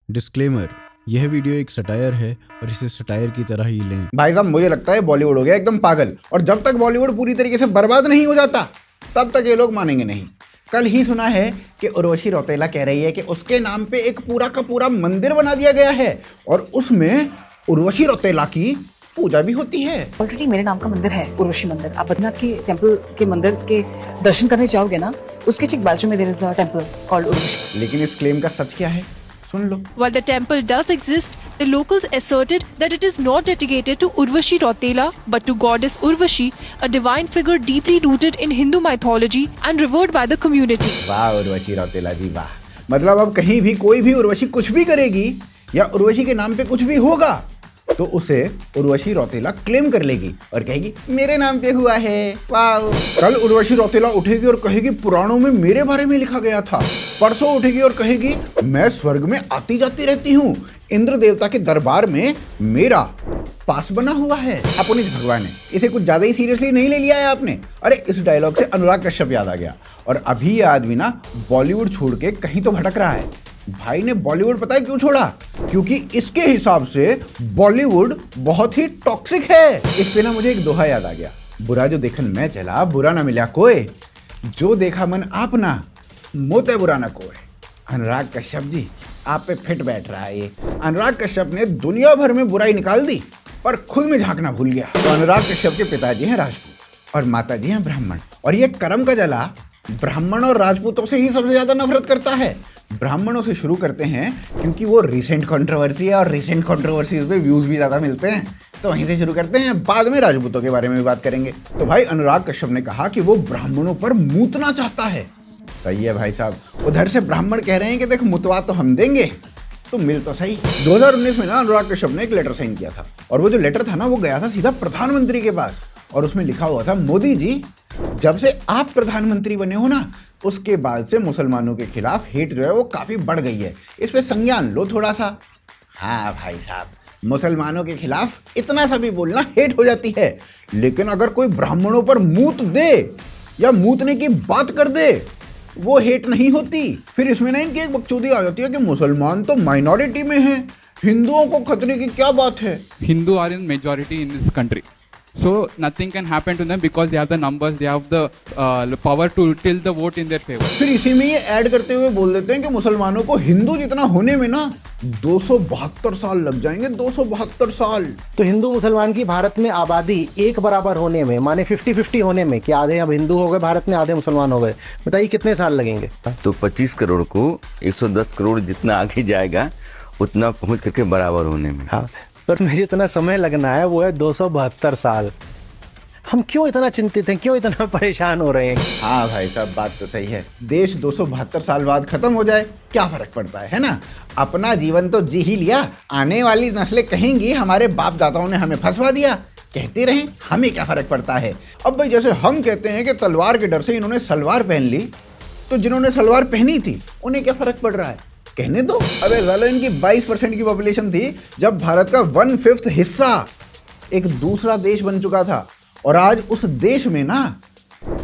Disclaimer, यह video एक satire है और इसे सटायर की तरह ही लें। भाई साहब मुझे लगता है बॉलीवुड हो गया एकदम पागल, और जब तक बॉलीवुड पूरी तरीके से बर्बाद नहीं हो जाता तब तक ये लोग मानेंगे नहीं। कल ही सुना है कि उर्वशी रौतेला कह रही है कि उसके नाम पे एक पूरा का पूरा मंदिर बना दिया गया है और उसमें उर्वशी रौतेला की पूजा भी होती है। ऑलरेडी मेरे नाम का मंदिर है, उर्वशी मंदिर। आप बद्रीनाथ के टेम्पल के मंदिर के दर्शन करने जाओगे ना, उसके ठीक बाजू में there is a temple called Urvashi. लेकिन इस क्लेम का सच क्या है, सुन लो। While the temple does exist, the locals asserted that it is not dedicated to Urvashi Rautela but to goddess Urvashi, a divine figure deeply rooted in Hindu mythology and revered by the community. वाह उर्वशी रौतेला जी वाह। मतलब अब कहीं भी कोई भी उर्वशी कुछ भी करेगी या उर्वशी के नाम पे कुछ भी होगा तो उसे उर्वशी रौतेला क्लेम कर लेगी और कहेगी मेरे नाम पे हुआ है। वाह। कल उर्वशी रौतेला उठेगी और कहेगी पुराणों में मेरे बारे में लिखा गया था। परसों उठेगी और कहेगी मैं स्वर्ग में आती जाती रहती हूँ, इंद्र देवता के दरबार में मेरा पास बना हुआ है। अपनी भगवान है, इसे कुछ ज्यादा ही सीरियसली नहीं ले लिया है आपने। अरे इस डायलॉग से अनुराग कश्यप याद आ गया। और अभी ये आदमी ना बॉलीवुड छोड़ के कहीं तो भटक रहा है। भाई ने बॉलीवुड पता है क्यों छोड़ा? क्योंकि इसके हिसाब से बॉलीवुड बहुत ही टॉक्सिक है। इस पे ना मुझे एक दोहा याद आ गया, बुरा जो देखन मैं चला बुरा ना मिला कोई, जो देखा मन आपना मोते बुरा ना कोई। अनुराग कश्यप जी आप पे फिट बैठ रहा है ये। अनुराग कश्यप ने दुनिया भर में बुराई निकाल दी पर खुद में झांकना भूल गया। तो अनुराग कश्यप के पिताजी हैं राजपूत और माताजी हैं ब्राह्मण, और ये करम का जला ब्राह्मण और राजपूतों से ही सबसे ज्यादा नफरत करता है। ब्राह्मणों से शुरू करते हैं क्योंकि वो रिसेंट कंट्रोवर्सी है और रिसेंट कंट्रोवर्सीज पे व्यूज भी ज़्यादा मिलते हैं, तो वहीं से शुरू करते हैं। बाद में राजपूतों के बारे में भी बात करेंगे। तो भाई अनुराग कश्यप ने कहा कि वो ब्राह्मणों पर मूतना चाहता है। सही है भाई साहब। उधर से ब्राह्मण कह रहे हैं कि देख मुतवा तो हम देंगे, तो मिल तो सही। 2019 में ना अनुराग कश्यप ने एक लेटर साइन किया था और वो जो लेटर था ना वो गया था सीधा प्रधानमंत्री के पास और उसमें लिखा हुआ था मोदी जी जब से आप प्रधानमंत्री बने हो ना उसके बाद से मुसलमानों के खिलाफ हेट जो है वो काफ़ी बढ़ गई है, इस पे संज्ञान लो थोड़ा सा। हाँ भाई साहब, मुसलमानों के खिलाफ इतना सा भी बोलना हेट हो जाती है, लेकिन अगर कोई ब्राह्मणों पर मूत दे या मूतने की बात कर दे वो हेट नहीं होती। फिर इसमें ना इनकी एक बकचोदी आ जाती है कि मुसलमान तो माइनॉरिटी में हैं, हिंदुओं को खतरे की क्या बात है। Hindu are in majority in this country. So nothing can happen to them because they have the numbers, they have the power to tilt the vote in their favor. फिर इसी में ये ऐड करते हुए बोल देते हैं कि मुसलमानों को हिंदू जितना होने में ना 272 साल लग जाएंगे। 272 साल। तो हिंदू मुसलमान की भारत में आबादी एक बराबर होने में, माने 50-50 होने में, कि आधे अब हिंदू हो गए भारत में, आधे मुसलमान हो गए, बताइए कितने साल लगेंगे? तो 25 करोड़ को 110 करोड़ जितना आगे जाएगा उतना पहुंच करके बराबर होने में। हाँ, पर मुझे जितना समय लगना है वो है 272 साल। हम क्यों इतना चिंतित हैं, क्यों इतना परेशान हो रहे हैं? हाँ भाई साहब बात तो सही है। देश 272 साल बाद खत्म हो जाए क्या फर्क पड़ता है ना? अपना जीवन तो जी ही लिया, आने वाली नस्लें कहेंगी हमारे बाप दादाओं ने हमें फंसवा दिया। कहते रहें, हमें क्या फर्क पड़ता है। अब भाई जैसे हम कहते हैं कि तलवार के डर से इन्होंने सलवार पहन ली, तो जिन्होंने सलवार पहनी थी उन्हें क्या फर्क पड़ रहा है? कहने दो। अबे सालो इनकी 22% की पॉपुलेशन थी जब भारत का 1/5 हिस्सा एक दूसरा देश बन चुका था, और आज उस देश में ना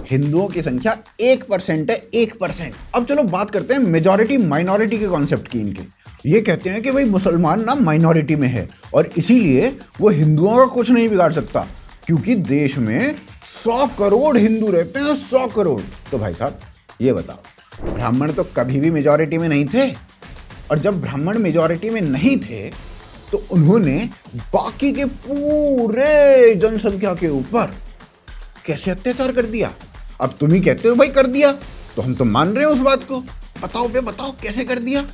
हिंदुओं की संख्या 1% है। 1%। अब चलो बात करते हैं मेजॉरिटी माइनॉरिटी के कॉन्सेप्ट की। इनके ये कहते हैं कि भाई मुसलमान ना माइनॉरिटी में है और इसीलिए वो हिंदुओं का कुछ नहीं बिगाड़ सकता, क्योंकि देश में 100 करोड़ हिंदू रहते हैं। 100 करोड़। तो भाई साहब ये बताओ, ब्राह्मण तो कभी भी मेजॉरिटी में नहीं थे, और जब ब्राह्मण मेजॉरिटी में नहीं थे तो उन्होंने बाकी के पूरे जनसंख्या के ऊपर कैसे अत्याचार कर दिया। अब तुम ही कहते हो भाई कर दिया, तो हम तो मान रहे हैं उस बात को। बताओ बे बताओ कैसे कर दिया?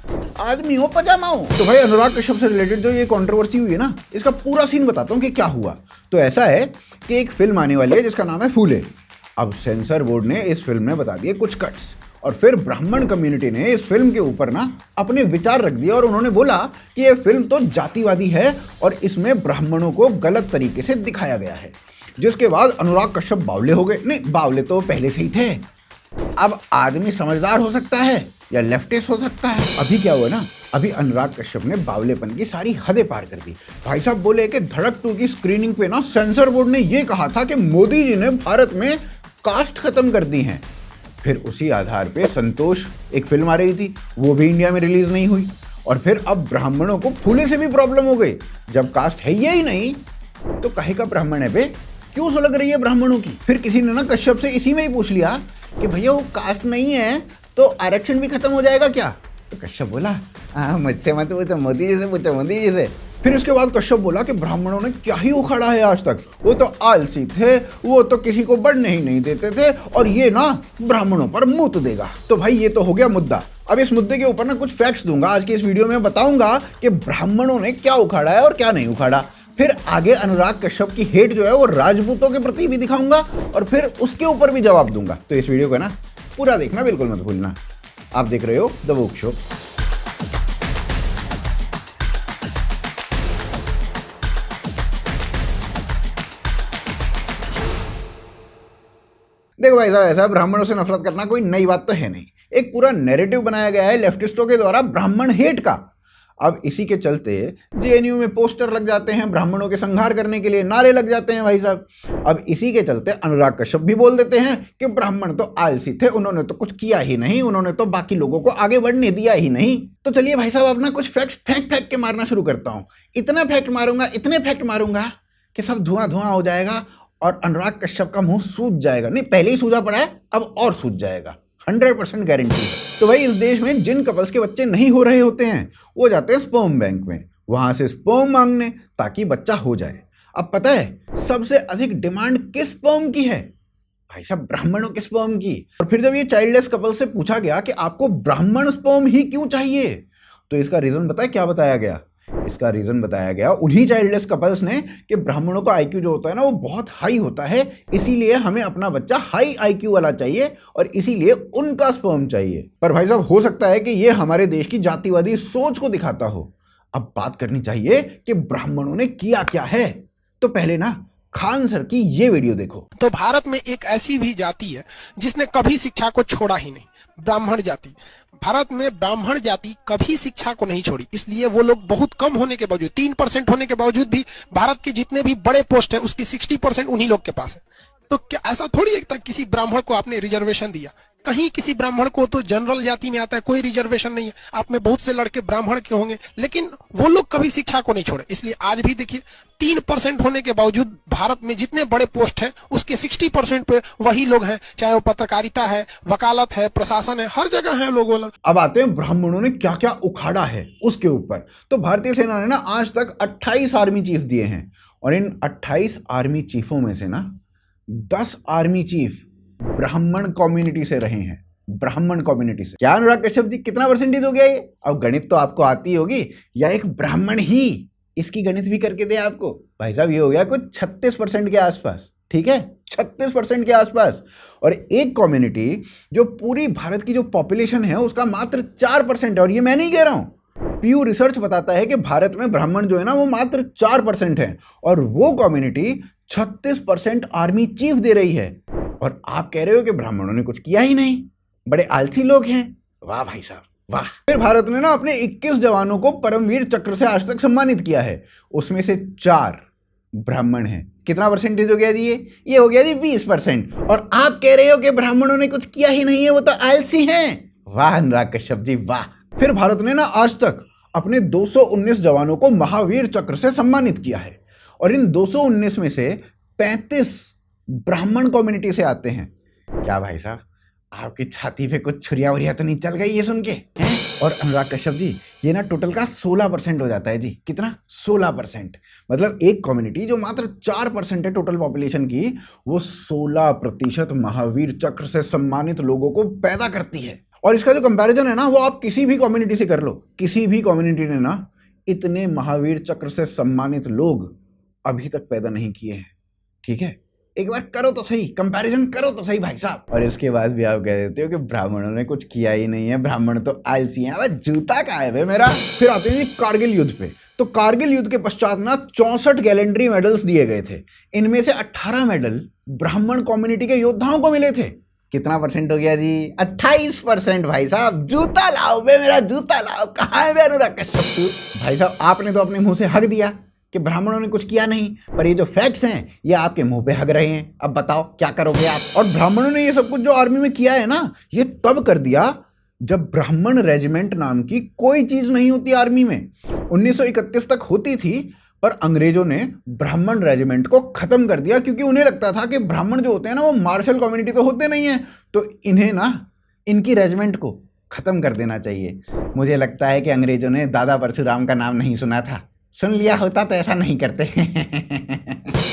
आदमी हो पजामा हो। तो भाई अनुराग कश्यप से रिलेटेड जो ये कंट्रोवर्सी हुई है ना, इसका पूरा सीन बताता हूँ कि क्या हुआ। तो ऐसा है कि एक फिल्म आने वाली है जिसका नाम है फूले। अब सेंसर बोर्ड ने इस फिल्म में बता दिए कुछ कट्स, और फिर ब्राह्मण कम्युनिटी ने इस फिल्म के ऊपर ना अपने विचार रख दिए और उन्होंने बोला कि ये फिल्म तो जातिवादी है और इसमें ब्राह्मणों को गलत तरीके से दिखाया गया है। जिसके बाद अनुराग कश्यप बावले हो गए। नहीं, बावले तो पहले से ही थे। अब आदमी समझदार हो सकता है या लेफ्टिस्ट हो सकता है। अभी क्या हुआ ना, अभी अनुराग कश्यप ने बावलेपन की सारी हदें पार कर दी। भाई साहब बोले कि धड़क 2 की स्क्रीनिंग पे ना सेंसर बोर्ड ने यह कहा था कि मोदी जी ने भारत में कास्ट खत्म कर दी हैं। फिर उसी आधार पे संतोष एक फिल्म आ रही थी, वो भी इंडिया में रिलीज नहीं हुई, और फिर अब ब्राह्मणों को फूले से भी प्रॉब्लम हो गई। जब कास्ट है ही नहीं तो काहे का ब्राह्मण है बे, क्यों सुलग रही है ब्राह्मणों की। फिर किसी ने ना कश्यप से इसी में ही पूछ लिया कि भैया वो कास्ट नहीं है तो आरक्षण भी खत्म हो जाएगा क्या। तो कश्यप बोला मुझसे मत पूछो, मोदी जी से पूछो, मोदी जी से। फिर उसके बाद कश्यप बोला कि ब्राह्मणों ने क्या ही उखाड़ा है आज तक, वो तो आलसी थे, वो तो किसी को बढ़ने ही नहीं देते थे, और ये ना ब्राह्मणों पर मूत देगा। तो भाई ये तो हो गया मुद्दा। अब इस मुद्दे के ऊपर ना कुछ फैक्ट्स दूंगा आज की इस वीडियो में, बताऊंगा कि ब्राह्मणों ने क्या उखाड़ा है और क्या नहीं उखाड़ा। फिर आगे अनुराग कश्यप की हेट जो है वो राजपूतों के प्रति भी दिखाऊंगा और फिर उसके ऊपर भी जवाब दूंगा। तो इस वीडियो को ना पूरा देखना बिल्कुल मत भूलना। आप देख रहे हो द वोक शो। देखो भाई साहब, ऐसा ब्राह्मणों से नफरत करना कोई नई बात तो है नहीं। एक पूरा नैरेटिव बनाया गया है लेफ्टिस्टों के द्वारा ब्राह्मण हेट का। अब इसी के चलते जेएनयू में पोस्टर लग जाते हैं, ब्राह्मणों के संहार करने के लिए नारे लग जाते हैं भाई साहब। अब इसी के चलते अनुराग कश्यप भी बोल देते हैं कि ब्राह्मण तो आलसी थे, उन्होंने तो कुछ किया ही नहीं, उन्होंने तो बाकी लोगों को आगे बढ़ने दिया ही नहीं। तो चलिए भाई साहब, अब ना कुछ फैक्ट फेंक फेंक के मारना शुरू करता हूँ। इतना फैक्ट मारूंगा, इतने फैक्ट मारूंगा कि सब धुआं धुआं हो जाएगा और अनुराग कश्यप का मुंह सूज जाएगा। नहीं, पहले ही सूजा पड़ा है, अब और सूज जाएगा, 100% गारंटी। तो भाई इस देश में जिन कपल्स के बच्चे नहीं हो रहे होते हैं वो जाते हैं स्पर्म बैंक में, वहां से स्पर्म मांगने ताकि बच्चा हो जाए। अब पता है सबसे अधिक डिमांड किस स्पर्म की है? भाई साहब, ब्राह्मणों के स्पर्म की। और फिर जब ये चाइल्डलेस कपल से पूछा गया कि आपको ब्राह्मण स्पर्म ही क्यों चाहिए, तो इसका रीजन बताया क्या बताया गया? इसका रीजन बताया गया उन्हीं चाइल्डलेस कपल्स ने कि ब्राह्मणों का आईक्यू जो होता है ना वो बहुत हाई होता है, इसीलिए हमें अपना बच्चा हाई आईक्यू वाला चाहिए और इसीलिए उनका स्पर्म चाहिए। पर भाई साहब, हो सकता है कि ये हमारे देश की जातिवादी सोच को दिखाता हो। अब बात करनी चाहिए कि ब्राह्मणों ने किया क्या है। तो पहले ना खान सर की ये वीडियो देखो। तो भारत में एक ऐसी भी जाति है जिसने कभी शिक्षा को छोड़ा ही नहीं, ब्राह्मण जाति। भारत में ब्राह्मण जाति कभी शिक्षा को नहीं छोड़ी, इसलिए वो लोग बहुत कम होने के बावजूद, 3% होने के बावजूद भी भारत के जितने भी बड़े पोस्ट है उसकी 60% उन्हीं लोग के पास है। तो क्या ऐसा थोड़ी एक तक किसी ब्राह्मण को आपने रिजर्वेशन दिया? कहीं किसी ब्राह्मण को तो जनरल जाति में आता है, कोई रिजर्वेशन नहीं है। आप में बहुत से लड़के ब्राह्मण के होंगे, लेकिन वो लोग कभी शिक्षा को नहीं छोड़े। इसलिए आज भी देखिए 3% होने के बावजूद भारत में जितने बड़े पोस्ट है उसके 60% पे वही लोग हैं, चाहे वो पत्रकारिता है, वकालत है, प्रशासन है, हर जगह है लोग। अब आते हैं ब्राह्मणों ने क्या क्या उखाड़ा है उसके ऊपर। तो भारतीय सेना ने ना आज तक 28 आर्मी चीफ दिए हैं और इन 28 आर्मी चीफों में से ना 10 आर्मी चीफ ब्राह्मण कम्युनिटी से रहे हैं, ब्राह्मण कम्युनिटी से। क्या अनुराग कश्यप जी, कितना परसेंटेज हो गया ये? अब गणित तो आपको आती होगी, या एक ब्राह्मण ही इसकी गणित भी करके दे आपको। भाई साहब, ये हो गया कुछ 36% के आसपास, ठीक है, 36% के आसपास। और एक कम्युनिटी जो पूरी भारत की जो पॉपुलेशन है उसका मात्र 4% है। और ये मैं नहीं कह रहा हूं, पीयू रिसर्च बताता है कि भारत में ब्राह्मण जो है ना वो मात्र 4% है और वो कम्युनिटी 36% आर्मी चीफ दे रही है। और आप कह रहे हो कि ब्राह्मणों ने कुछ किया ही नहीं, बड़े आलसी लोग हैं। वाह भाई साहब, वाह। फिर भारत ने ना अपने 21 जवानों को परमवीर चक्र से आज तक सम्मानित किया है, उसमें से 4 ब्राह्मण हैं। कितना परसेंटेज हो गया जी? ये हो गया जी 20%। और आप कह रहे हो कि ब्राह्मणों ने कुछ किया ही नहीं है, वो तो आलसी हैं। वाह अनुराग कश्यप जी, वाह। फिर भारत ने ना आज तक अपने 219 जवानों को महावीर चक्र से सम्मानित किया है और इन 219 में से 35 ब्राह्मण कम्युनिटी से आते हैं। क्या भाई साहब, आपकी छाती पे कुछ छुरिया वुरिया तो नहीं चल गई ये सुन के हैं? और अनुराग कश्यप जी, ये ना टोटल का 16% हो जाता है जी। कितना? 16%। मतलब एक कम्युनिटी जो मात्र 4% है टोटल पॉपुलेशन की, वो 16% महावीर चक्र से सम्मानित लोगों को पैदा करती है। और इसका जो कंपैरिजन है ना वो आप किसी भी कम्युनिटी से कर लो, किसी भी कम्युनिटी ने ना इतने महावीर चक्र से सम्मानित लोग अभी तक पैदा नहीं किए हैं, ठीक है? एक बार करो तो सही, कंपैरिजन करो तो सही भाई साहब। और इसके बाद भी आप कह देते हो कि ब्राह्मणों ने कुछ किया ही नहीं है, ब्राह्मण तो आलसी हैं। अब जूता कहाँ है मेरा? फिर आते हैं जी कारगिल युद्ध पे। तो कारगिल युद्ध के पश्चात ना 64 गैलेंट्री मेडल्स दिए गए थे, इनमें से 18 मेडल ब्राह्मण कम्युनिटी के योद्धाओं को मिले थे। कितना परसेंट हो गया जी? 28% भाई साहब। जूता लाओ बे मेरा, जूता लाओ। कहाँ है बे अनुराग कश्यप? भाई साहब, आपने तो अपने मुंह से हक दिया कि ब्राह्मणों ने कुछ किया नहीं, पर ये जो फैक्ट्स हैं ये आपके मुंह पे हग रहे हैं। अब बताओ क्या करोगे आप? और ब्राह्मणों ने ये सब कुछ जो आर्मी में किया है ना, ये तब कर दिया जब ब्राह्मण रेजिमेंट नाम की कोई चीज नहीं होती आर्मी में। 1931 तक होती थी, पर अंग्रेजों ने ब्राह्मण रेजिमेंट को खत्म कर दिया, क्योंकि उन्हें लगता था कि ब्राह्मण जो होते हैं ना वो मार्शल कम्युनिटी तो होते नहीं है, तो इन्हें ना इनकी रेजिमेंट को खत्म कर देना चाहिए। मुझे लगता है कि अंग्रेजों ने दादा परशुराम का नाम नहीं सुना था, सुन लिया होता तो ऐसा नहीं करते।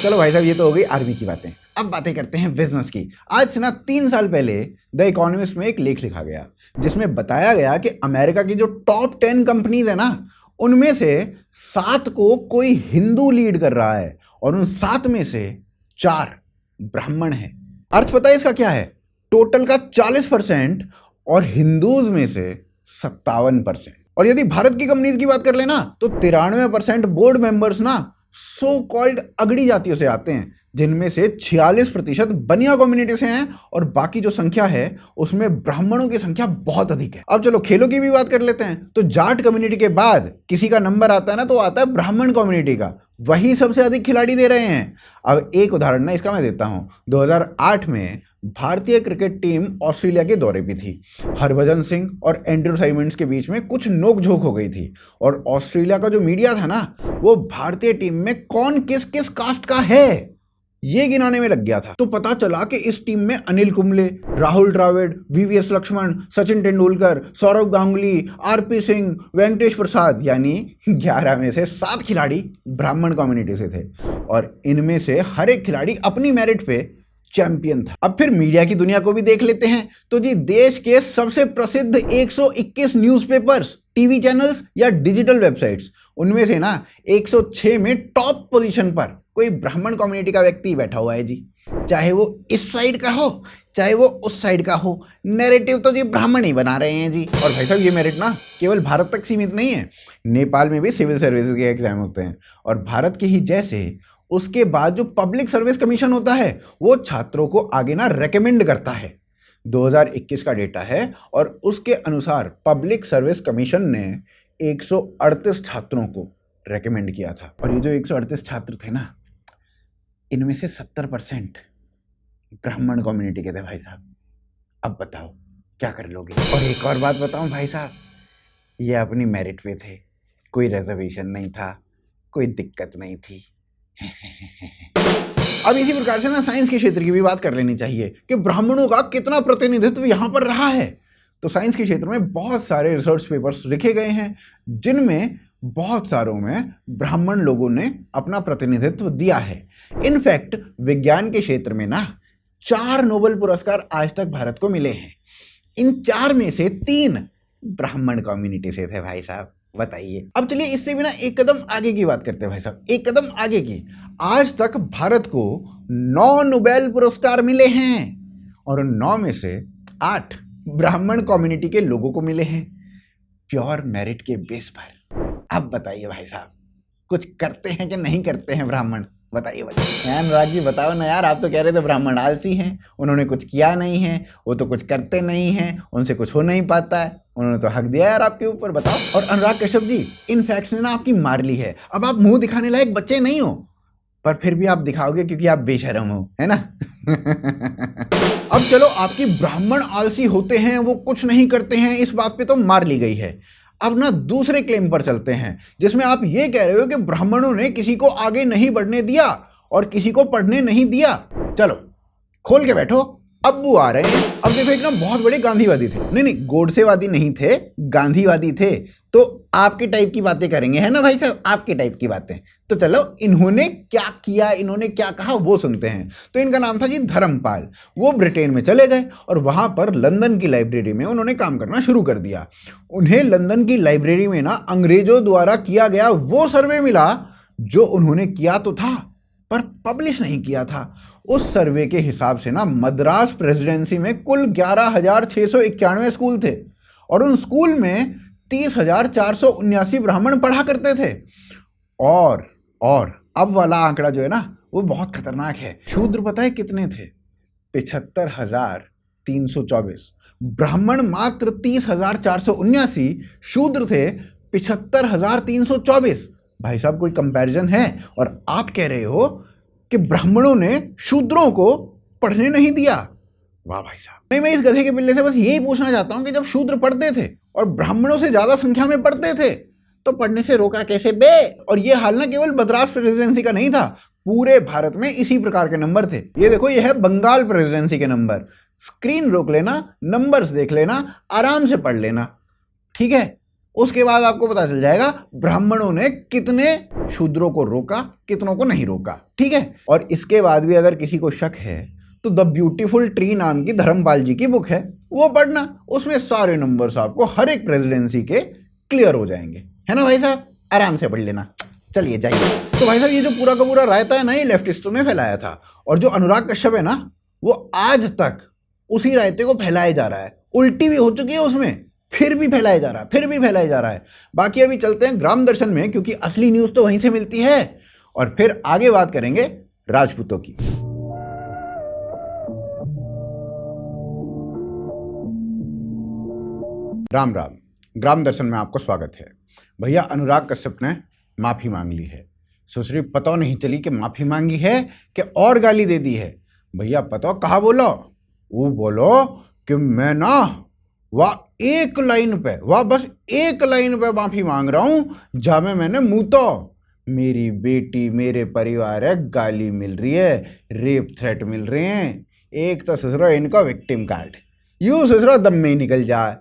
चलो भाई साहब, ये तो हो गई आर्मी की बातें। अब बातें करते हैं बिजनेस की। आज से ना 3 साल पहले द इकोनॉमिस्ट में एक लेख लिखा गया, जिसमें बताया गया कि अमेरिका की जो टॉप 10 कंपनीज है ना, उनमें से 7 को कोई हिंदू लीड कर रहा है, और उन 7 में से 4 ब्राह्मण हैं। अर्थ पता है इसका क्या है? टोटल का 40% और हिंदूज में से 57%। और यदि भारत की कंपनीज की बात कर लेना तो 93% बोर्ड मेंबर्स ना सो कॉल्ड अगड़ी जातियों से आते हैं, जिनमें से 46% बनिया कम्युनिटी से हैं, और बाकी जो संख्या है उसमें ब्राह्मणों की संख्या बहुत अधिक है। अब चलो खेलों की भी बात कर लेते हैं। तो जाट कम्युनिटी के बाद किसी का नंबर आता है ना, तो आता है ब्राह्मण कम्युनिटी का, वही सबसे अधिक खिलाड़ी दे रहे हैं। अब एक उदाहरण ना इसका मैं देता हूं। 2008 में भारतीय क्रिकेट टीम ऑस्ट्रेलिया के दौरे पे थी। हरभजन सिंह और एंड्रू साइमंड्स के बीच में कुछ नोकझोंक हो गई थी, और ऑस्ट्रेलिया का जो मीडिया था ना, वो भारतीय टीम में कौन किस किस कास्ट का है ये गिनाने में लग गया था। तो पता चला कि इस टीम में अनिल कुंबले, राहुल द्रविड़, वीवीएस लक्ष्मण, सचिन तेंदुलकर, सौरव गांगुली, आरपी सिंह, वेंकटेश प्रसाद, यानी 11 में से 7 खिलाड़ी ब्राह्मण कम्युनिटी से थे, और इनमें से हर एक खिलाड़ी अपनी मेरिट पे चैंपियन था। अब फिर मीडिया की दुनिया को भी देख लेते हैं। तो जी, देश के सबसे प्रसिद्ध 121 न्यूज़पेपर्स, टीवी चैनल्स या डिजिटल वेबसाइट्स, उनमें से ना 106 में टॉप पोजीशन पर कोई ब्राह्मण कम्युनिटी का व्यक्ति बैठा हुआ है जी। चाहे वो इस साइड का हो, चाहे वो उस साइड का हो, नैरेटिव तो जी ब्राह्मण ही बना रहे हैं जी। और भाई साहब, ये मेरिट ना केवल भारत तक सीमित नहीं है, नेपाल में भी सिविल सर्विसेज के एग्जाम होते हैं, और भारत के ही जैसे उसके बाद जो पब्लिक सर्विस कमीशन होता है वो छात्रों को आगे ना रेकमेंड करता है। 2021 का डेटा है, और उसके अनुसार पब्लिक सर्विस कमीशन ने 138 छात्रों को रेकमेंड किया था। और ये जो 138 छात्र थे ना, इनमें से 70% ब्राह्मण कम्युनिटी के थे भाई साहब। अब बताओ क्या कर लोगे? और एक और बात बताऊं भाई साहब, ये अपनी मेरिट पे थे, कोई रिजर्वेशन नहीं था, कोई दिक्कत नहीं थी। अब इसी प्रकार से ना साइंस के क्षेत्र की भी बात कर लेनी चाहिए कि ब्राह्मणों का कितना प्रतिनिधित्व यहां पर रहा है। तो साइंस के क्षेत्र में बहुत सारे रिसर्च पेपर्स लिखे गए हैं, जिनमें बहुत सारों में ब्राह्मण लोगों ने अपना प्रतिनिधित्व दिया है। इनफैक्ट विज्ञान के क्षेत्र में ना 4 नोबेल पुरस्कार आज तक भारत को मिले हैं। इन 4 में से 3 ब्राह्मण कम्युनिटी से थे भाई साहब। बताइए। अब चलिए इससे भी ना एक कदम आगे की बात करते हैं भाई साहब, एक कदम आगे की। आज तक भारत को 9 नोबेल पुरस्कार मिले हैं, और उन 9 में से 8 ब्राह्मण कम्युनिटी के लोगों को मिले हैं, प्योर मेरिट के बेस पर। अब बताइए भाई साहब, कुछ करते हैं कि नहीं करते हैं ब्राह्मण? बताइए बताइए। अनुराग जी बताओ ना यार, आप तो कह रहे थे ब्राह्मण आलसी हैं, उन्होंने कुछ किया नहीं है, वो तो कुछ करते नहीं हैं, उनसे कुछ हो नहीं पाता है, उन्होंने तो हक दिया यार आपके ऊपर। बताओ। और अनुराग कश्यप जी, इन फैक्ट्स ने ना आपकी मार ली है। अब आप मुंह दिखाने लायक बच्चे नहीं हो, पर फिर भी आप दिखाओगे क्योंकि आप बेशरम हो, है ना? अब चलो, आपकी ब्राह्मण आलसी होते हैं, वो कुछ नहीं करते हैं, इस बात पे तो मार ली गई है। अब ना दूसरे क्लेम पर चलते हैं, जिसमें आप ये कह रहे हो कि ब्राह्मणों ने किसी को आगे नहीं बढ़ने दिया और किसी को पढ़ने नहीं दिया। चलो खोल के बैठो, अब्बू आ रहे हैं। अब देखो, एक ना बहुत बड़े गांधीवादी थे, नहीं गोडसेवादी नहीं थे, गांधीवादी थे। तो आपके टाइप की बातें करेंगे, है ना भाई साहब, आपके टाइप की बातें। तो चलो, इन्होंने क्या किया, इन्होंने क्या कहा, वो सुनते हैं। तो इनका नाम था जी धर्मपाल। वो ब्रिटेन में चले गए, और वहां पर लंदन की लाइब्रेरी में उन्होंने काम करना शुरू कर दिया। उन्हें लंदन की लाइब्रेरी में ना अंग्रेजों द्वारा किया गया वो सर्वे मिला जो उन्होंने किया तो था, पर पब्लिश नहीं किया था। उस सर्वे के हिसाब से ना मद्रास प्रेसिडेंसी में कुल 11,691 स्कूल थे, और उन स्कूल में 30,479 ब्राह्मण पढ़ा करते थे। और अब वाला आंकड़ा जो है ना, वो बहुत खतरनाक है। शूद्र पता है कितने थे? 75,324। ब्राह्मण मात्र 30,479, शूद्र थे 75,324। भाई साहब, कोई कंपैरिजन है? और आप कह रहे हो कि ब्राह्मणों ने शूद्रों को पढ़ने नहीं दिया। वाह भाई साहब। नहीं, मैं इस गधे के पिल्ले से बस यही पूछना चाहता हूं कि जब शूद्र पढ़ते थे और ब्राह्मणों से ज्यादा संख्या में पढ़ते थे तो पढ़ने से रोका कैसे बे? और ये हाल ना केवल मद्रास प्रेसिडेंसी का नहीं था, पूरे भारत में इसी प्रकार के नंबर थे। ये देखो, ये है बंगाल प्रेसिडेंसी के नंबर। स्क्रीन रोक लेना, नंबर्स देख लेना, आराम से पढ़ लेना, ठीक है? उसके बाद आपको पता चल जाएगा ब्राह्मणों ने कितने शूद्रों को रोका, कितनों को नहीं रोका, ठीक है? और इसके बाद भी अगर किसी को शक है तो द ब्यूटीफुल ट्री नाम की धर्मपाल जी की बुक है, वो पढ़ना। उसमें सारे नंबर्स आपको हर एक प्रेसिडेंसी के क्लियर हो जाएंगे, है ना भाई साहब? आराम से पढ़ लेना। चलिए जाइए। तो भाई साहब, ये जो पूरा का पूरा रायता है ना, ये लेफ्टिस्टों ने फैलाया था, और जो अनुराग कश्यप है ना, वो आज तक उसी रायते को फैलाए जा रहा है। उल्टी भी हो चुकी है उसमें, फिर भी फैलाया जा रहा है, फिर भी फैलाया जा रहा है। बाकी अभी चलते हैं ग्राम दर्शन में, क्योंकि असली न्यूज तो वहीं से मिलती है, और फिर आगे बात करेंगे राजपूतों की। राम राम। ग्राम दर्शन में आपको स्वागत है। भैया, अनुराग कश्यप ने माफी मांग ली है। सुश्री पता नहीं चली कि माफी मांगी है कि और गाली दे दी है। भैया पता कहा बोलो? वो बोलो कि मैं ना वाह एक लाइन पे, वाह बस एक लाइन पे माफी मांग रहा हूं, जामे मैंने मुंह तो मेरी बेटी, मेरे परिवार है, गाली मिल रही है, रेप थ्रेट मिल रहे हैं। एक तो ससुरा इनका विक्टिम कार्ड, यूं ससुरा दम में ही निकल जाए।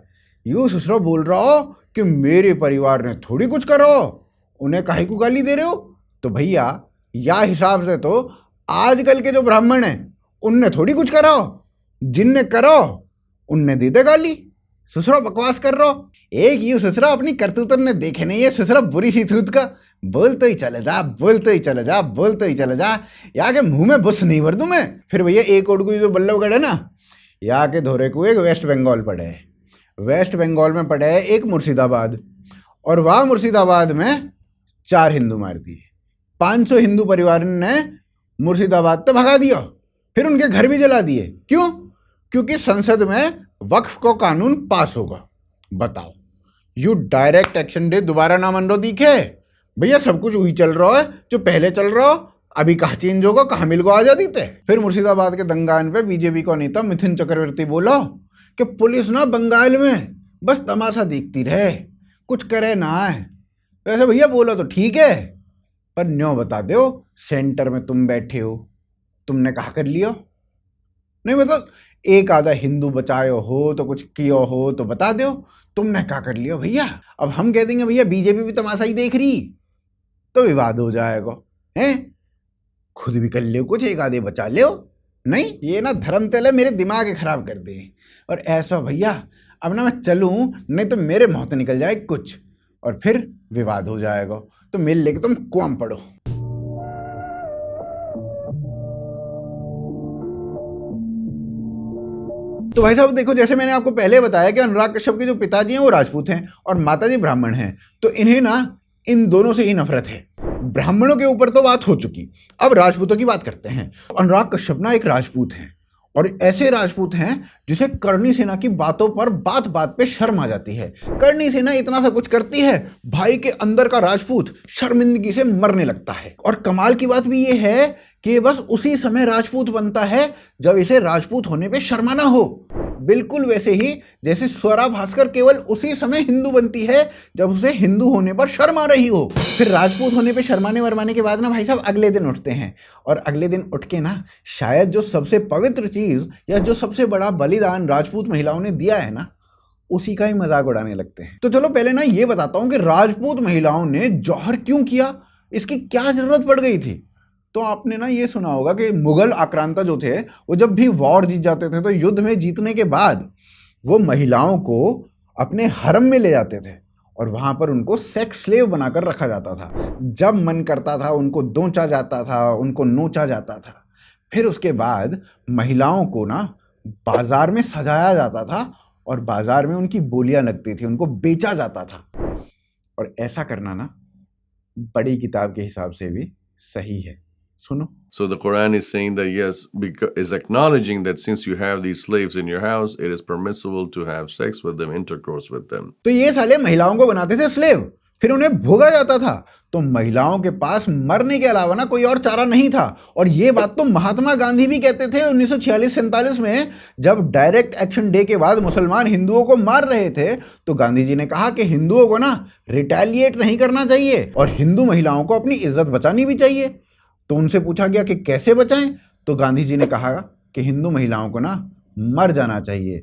यूं ससुरा बोल रहा हो कि मेरे परिवार ने थोड़ी कुछ करो, उन्हें काहे को गाली दे रहे हो? तो भैया, या हिसाब से तो आजकल के जो ब्राह्मण हैं उनने थोड़ी कुछ करो, जिनने करो उनने दे दे गाली। ससुरा बकवास कर रहा हो। एक यूं ससुरा अपनी करतूतन ने देखे नहीं है, ससुरा बुरी सी थूत का बोलते ही चले जा, बोलते ही चले जा, बोलते ही चले जा, यहाँ के मुंह में बुस नहीं भर दूं मैं। फिर भैया एक और जो बल्लभगढ़ है ना, यहाँ के धोरे को एक वेस्ट बंगाल पड़े है, वेस्ट बंगाल में पड़े है एक मुर्शिदाबाद, और वहाँ मुर्शिदाबाद में 4 हिंदू मार दिए। 500 हिंदू परिवार ने मुर्शिदाबाद तो भगा दिया, फिर उनके घर भी जला दिए। क्यों? क्योंकि संसद में वक्फ को कानून पास होगा। बताओ, यू डायरेक्ट एक्शन डे दोबारा ना मन रो दिखे। भैया सब कुछ वही चल रहा है जो पहले चल रहा हो। अभी कहाँ चेंज होगा, कहाँ मिल को आजादी थे। फिर मुर्शिदाबाद के दंगान पे बीजेपी का नेता मिथुन चक्रवर्ती बोला कि पुलिस ना बंगाल में बस तमाशा देखती रहे, कुछ करे ना है। वैसे भैया बोला तो ठीक है, पर न्यों बता दो, सेंटर में तुम बैठे हो, तुमने कहा कर लियो? नहीं मतलब एक आधा हिंदू बचायो हो तो कुछ कियो हो तो बता दो, तुमने क्या कर लियो भैया? अब हम कह देंगे भैया बीजेपी भी तमाशा ही देख रही, तो विवाद हो जाएगा। हैं, खुद भी कर लियो कुछ, एक आधे बचा लियो। नहीं, ये ना धर्म तेल है, मेरे दिमाग खराब कर दे। और ऐसा भैया, अब ना मैं चलूं, नहीं तो मेरे मुंह से निकल जाए कुछ, और फिर विवाद हो जाएगा। तो मिल लेके तुम कुआं पड़ो। तो भाई साहब देखो, जैसे मैंने आपको पहले बताया कि अनुराग कश्यप के जो पिताजी हैं वो राजपूत हैं और माताजी ब्राह्मण हैं, तो इन्हें ना इन दोनों से ही नफरत है। ब्राह्मणों के ऊपर तो बात हो चुकी, अब राजपूतों की बात करते हैं। अनुराग कश्यप ना एक राजपूत हैं, और ऐसे राजपूत हैं जिसे करणी सेना की बातों पर बात बात पे शर्म आ जाती है। करणी सेना इतना सा कुछ करती है, भाई के अंदर का राजपूत शर्मिंदगी से मरने लगता है। और कमाल की बात भी ये है कि बस उसी समय राजपूत बनता है जब इसे राजपूत होने पे शर्माना हो। बिल्कुल वैसे ही जैसे स्वरा भास्कर केवल उसी समय हिंदू बनती है जब उसे हिंदू होने पर शर्म आ रही हो। फिर राजपूत होने पे शर्माने वरमाने के बाद ना भाई साहब अगले दिन उठते हैं, और अगले दिन उठ के ना शायद जो सबसे पवित्र चीज या जो सबसे बड़ा बलिदान राजपूत महिलाओं ने दिया है ना, उसी का ही मजाक उड़ाने लगते हैं। तो चलो पहले ना ये बताता हूं कि राजपूत महिलाओं ने जौहर क्यों किया, इसकी क्या जरूरत पड़ गई थी। तो आपने ना ये सुना होगा कि मुगल आक्रांता जो थे वो जब भी वॉर जीत जाते थे तो युद्ध में जीतने के बाद वो महिलाओं को अपने हरम में ले जाते थे और वहां पर उनको सेक्स स्लेव बनाकर रखा जाता था। जब मन करता था उनको दोंचा जाता था, उनको नोचा जाता था। फिर उसके बाद महिलाओं को ना बाजार में सजाया जाता था और बाजार में उनकी बोलियां लगती थी, उनको बेचा जाता था। और ऐसा करना ना बड़ी किताब के हिसाब से भी सही है। सुनो। So the Quran is saying that yes, is acknowledging that since you have these slaves in your house, it is permissible to have sex with them, intercourse with them. तो ये साले महिलाओं को बनाते थे स्लेव, फिर उन्हें भोगा जाता था। तो महिलाओं के पास मरने के अलावा ना कोई और चारा नहीं था। और ये बात तो महात्मा गांधी भी कहते थे 1946-47 में, जब डायरेक्ट एक्शन डे के बाद मुसलमान हिंदुओं को मार रहे थे। तो गांधी जी ने कहा कि हिंदुओं को ना रिटेलिएट नहीं करना चाहिए और हिंदू महिलाओं को अपनी इज्जत बचानी भी चाहिए। तो उनसे पूछा गया कि कैसे बचाएं, तो गांधी जी ने कहा कि हिंदू महिलाओं को ना मर जाना चाहिए,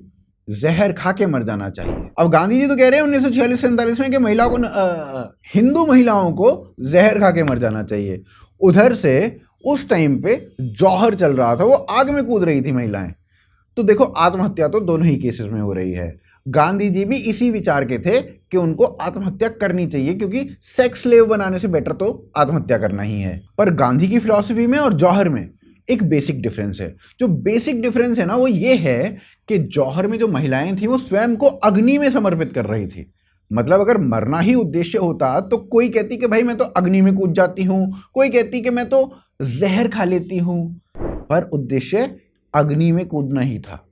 जहर खा के मर जाना चाहिए। अब गांधी जी तो कह रहे हैं 1946-47 में कि महिलाओं को हिंदू महिलाओं को जहर खा के मर जाना चाहिए। उधर से उस टाइम पे जौहर चल रहा था, वो आग में कूद रही थी महिलाएं। तो देखो आत्महत्या तो दोनों ही केसेस में हो रही है। गांधी जी भी इसी विचार के थे कि उनको आत्महत्या करनी चाहिए, क्योंकि सेक्स स्लेव बनाने से बेटर तो आत्महत्या करना ही है। पर गांधी की फिलॉसफी में और जौहर में एक बेसिक डिफरेंस है। जो बेसिक डिफरेंस है ना, वो ये है कि जौहर में जो महिलाएं थी वो स्वयं को अग्नि में समर्पित कर रही थी। मतलब अगर मरना ही उद्देश्य होता तो कोई कहती कि भाई मैं तो अग्नि में कूद जाती हूं, कोई कहती कि मैं तो जहर खा लेती हूं, पर उद्देश्य अग्नि में कूदना ही था।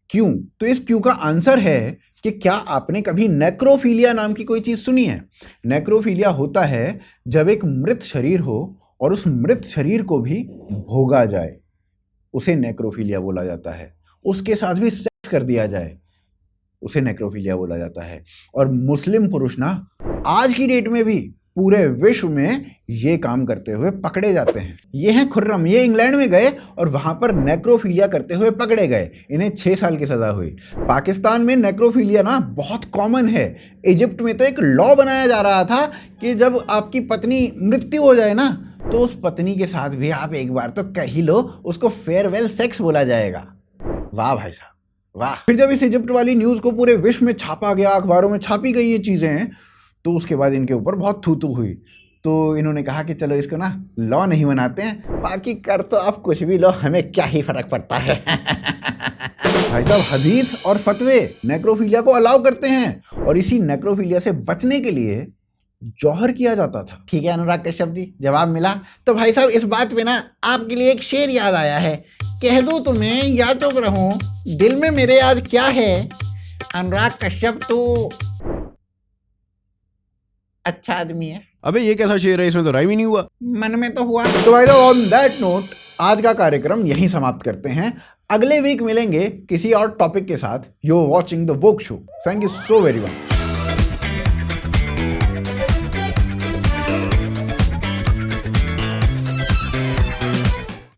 क्यों? तो इस क्यों का आंसर है कि क्या आपने कभी नेक्रोफीलिया नाम की कोई चीज सुनी है? नेक्रोफीलिया होता है जब एक मृत शरीर हो और उस मृत शरीर को भी भोगा जाए, उसे नेक्रोफीलिया बोला जाता है। उसके साथ भी सेक्स कर दिया जाए, उसे नेक्रोफीलिया बोला जाता है। और मुस्लिम पुरुष ना आज की डेट में भी पूरे विश्व में ये काम करते हुए पकड़े जाते हैं। ये हैं खुर्रम, ये इंग्लैंड में गए और वहां पर नेक्रोफीलिया करते हुए पकड़े गए। इन्हें 6 साल की सजा हुई। पाकिस्तान में नेक्रोफीलिया ना बहुत कॉमन है। इजिप्ट में तो एक लॉ बनाया जा रहा था कि जब आपकी पत्नी मृत्यु हो जाए ना, तो उस पत्नी के साथ भी आप एक बार तो कर ही लो, उसको फेयरवेल सेक्स बोला जाएगा। वाह भाई साहब वाह। फिर जब इस इजिप्ट वाली न्यूज को पूरे विश्व में छापा गया, अखबारों में छापी गई ये चीजें, तो उसके बाद इनके ऊपर बहुत थू-थू हुई। तो इन्होंने कहा कि चलो इसको ना लॉ नहीं बनाते हैं, बाकी कर तो आप कुछ भी लो, हमें क्या ही फर्क पड़ता है। भाई साहब हदीस और फतवे नेक्रोफीलिया को अलाउ करते हैं, और इसी नेक्रोफीलिया से बचने के लिए जौहर किया जाता था। ठीक है अनुराग कश्यप जी, जवाब मिला। तो भाई साहब इस बात पे ना आपके लिए एक शेर याद आया है, कह दो तुम्हें या चुप रहूं, दिल में मेरे आज क्या है, अनुराग कश्यप तो अच्छा आदमी है। अबे ये कैसा शेर है, इसमें तो राइम ही नहीं हुआ। मन में तो हुआ। तो भाई साहब ऑन दैट नोट आज का कार्यक्रम यहीं समाप्त करते हैं। अगले वीक मिलेंगे किसी और टॉपिक के साथ। You are watching the woke show. Thank you so very much.